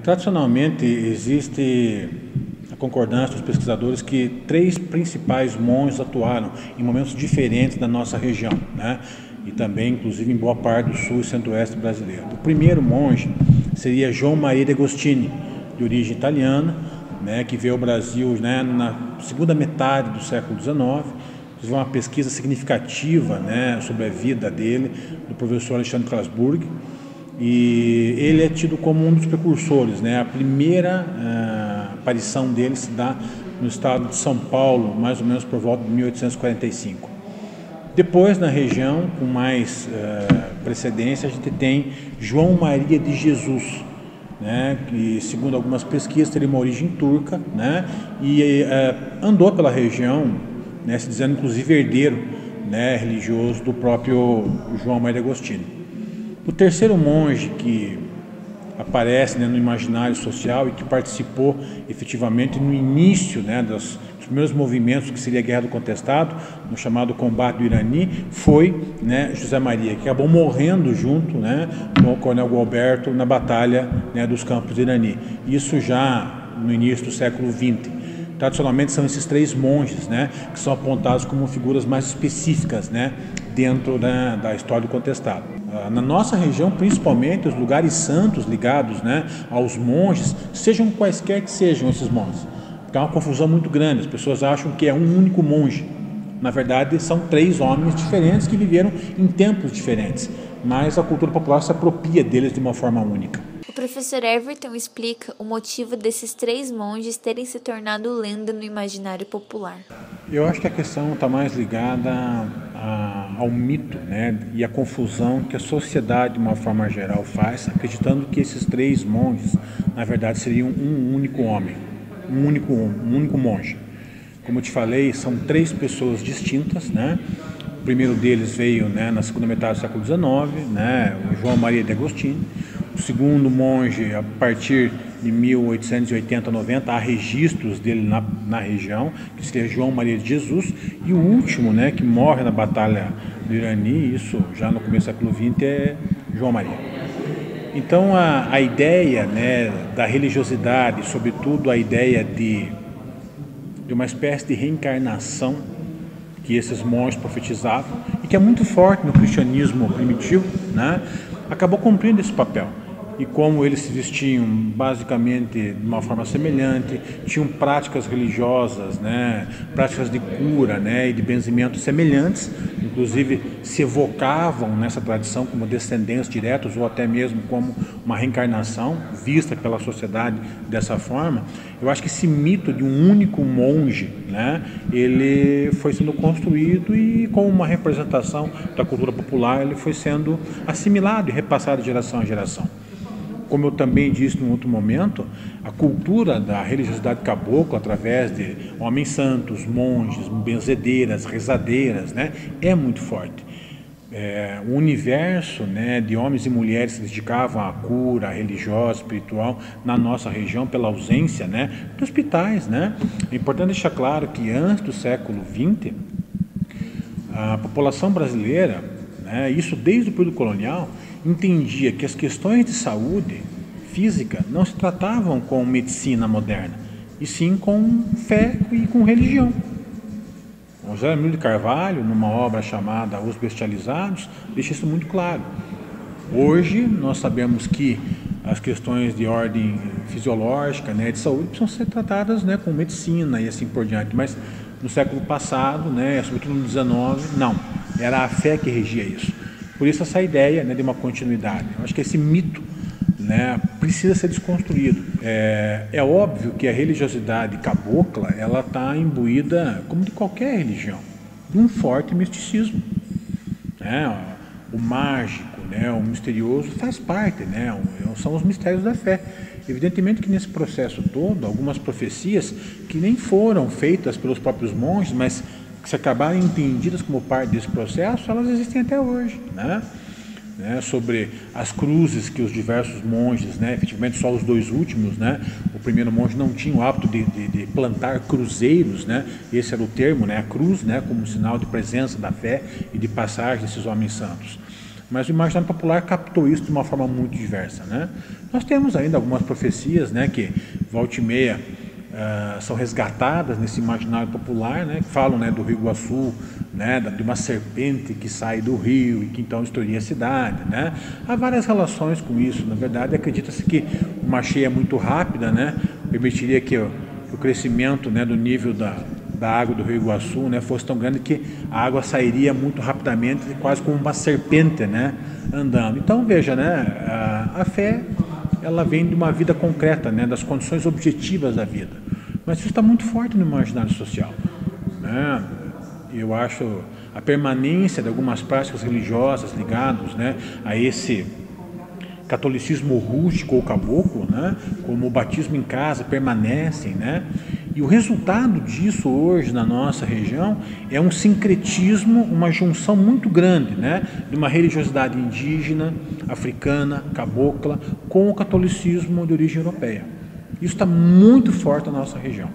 Tradicionalmente existe a concordância dos pesquisadores que três principais monges atuaram em momentos diferentes da nossa região, né? E também, inclusive, em boa parte do sul e centro-oeste brasileiro. O primeiro monge seria João Maria de Agostini, de origem italiana, né, que veio ao Brasil, né, na segunda metade do século XIX. Fiz uma pesquisa significativa, né, sobre a vida dele, do professor Alexandre Strasburg, e ele é tido como um dos precursores, né? A primeira aparição dele se dá no estado de São Paulo, mais ou menos por volta de 1845. Depois, na região, com mais precedência, a gente tem João Maria de Jesus, né, que, segundo algumas pesquisas, teria uma origem turca, né, e andou pela região, né, se dizendo inclusive herdeiro, né, religioso do próprio João Maria de Agostini. O terceiro monge que aparece, né, no imaginário social e que participou efetivamente no início, né, dos primeiros movimentos que seria a Guerra do Contestado, no chamado Combate do Irani, foi, né, José Maria, que acabou morrendo junto, né, com o Coronel Gualberto na batalha, né, dos Campos do Irani. Isso já no início do século XX. Tradicionalmente são esses três monges, né, que são apontados como figuras mais específicas, né, dentro da história do contestado. Na nossa região, principalmente, os lugares santos ligados, né, aos monges, sejam quaisquer que sejam esses monges, porque há uma confusão muito grande. As pessoas acham que é um único monge. Na verdade, são três homens diferentes que viveram em tempos diferentes, mas a cultura popular se apropria deles de uma forma única. O professor Everton explica o motivo desses três monges terem se tornado lenda no imaginário popular. Eu acho que a questão está mais ligada ao mito, né, e à confusão que a sociedade, de uma forma geral, faz, acreditando que esses três monges, na verdade, seriam um único homem, um único monge. Como eu te falei, são três pessoas distintas, né? O primeiro deles veio, né, na segunda metade do século XIX, né, o João Maria de Agostini. O segundo monge, a partir de 1880, 90, há registros dele na região, que seria João Maria de Jesus. E o último, né, que morre na Batalha do Irani, isso já no começo do século XX, é João Maria. Então a ideia, né, da religiosidade, sobretudo a ideia de uma espécie de reencarnação que esses monges profetizavam, e que é muito forte no cristianismo primitivo, né, acabou cumprindo esse papel. E como eles se vestiam basicamente de uma forma semelhante, tinham práticas religiosas, né, práticas de cura, né, e de benzimento semelhantes, inclusive se evocavam nessa tradição como descendentes diretos ou até mesmo como uma reencarnação vista pela sociedade dessa forma. Eu acho que esse mito de um único monge, né, ele foi sendo construído e, como uma representação da cultura popular, ele foi sendo assimilado e repassado de geração a geração. Como eu também disse num outro momento, a cultura da religiosidade cabocla, através de homens santos, monges, benzedeiras, rezadeiras, né, é muito forte. O universo, né, de homens e mulheres que se dedicavam à cura religiosa, espiritual, na nossa região, pela ausência, né, de hospitais, né. É importante deixar claro que antes do século XX, a população brasileira, né, isso desde o período colonial, entendia que as questões de saúde física não se tratavam com medicina moderna, e sim com fé e com religião. O José Emílio de Carvalho, numa obra chamada Os Bestializados, deixa isso muito claro. Hoje nós sabemos que as questões de ordem fisiológica, né, de saúde, precisam ser tratadas, né, com medicina e assim por diante, mas no século passado, né, sobretudo no XIX, não, era a fé que regia isso. Por isso essa ideia, né, de uma continuidade. Eu acho que esse mito, né, precisa ser desconstruído. É óbvio que a religiosidade cabocla, ela está imbuída, como de qualquer religião, de um forte misticismo, né? O mágico, né, o misterioso faz parte, né, são os mistérios da fé. Evidentemente que nesse processo todo, algumas profecias que nem foram feitas pelos próprios monges, mas que se acabaram entendidas como parte desse processo, elas existem até hoje, né? Sobre as cruzes que os diversos monges, né, efetivamente só os dois últimos, né, o primeiro monge não tinha o hábito de plantar cruzeiros, né, esse era o termo, né, a cruz, né, como sinal de presença da fé e de passagem desses homens santos. Mas o imaginário popular captou isso de uma forma muito diversa, né? Nós temos ainda algumas profecias, né, que volta e meia são resgatadas nesse imaginário popular, né, que falam, né, do Rio Iguaçu, né, de uma serpente que sai do rio e que então destruiria a cidade, né? Há várias relações com isso. Na verdade, acredita-se que uma cheia muito rápida, né, permitiria que o crescimento, né, do nível da água do Rio Iguaçu, né, fosse tão grande que a água sairia muito rapidamente, quase como uma serpente, né, andando. Então, veja, né, a fé, ela vem de uma vida concreta, né, das condições objetivas da vida. Mas isso está muito forte no imaginário social, né? Eu acho a permanência de algumas práticas religiosas ligadas, né, a esse catolicismo rústico ou caboclo, né, como o batismo em casa, permanecem, né? E o resultado disso hoje na nossa região é um sincretismo, uma junção muito grande, né, de uma religiosidade indígena, africana, cabocla, com o catolicismo de origem europeia. Isso está muito forte na nossa região.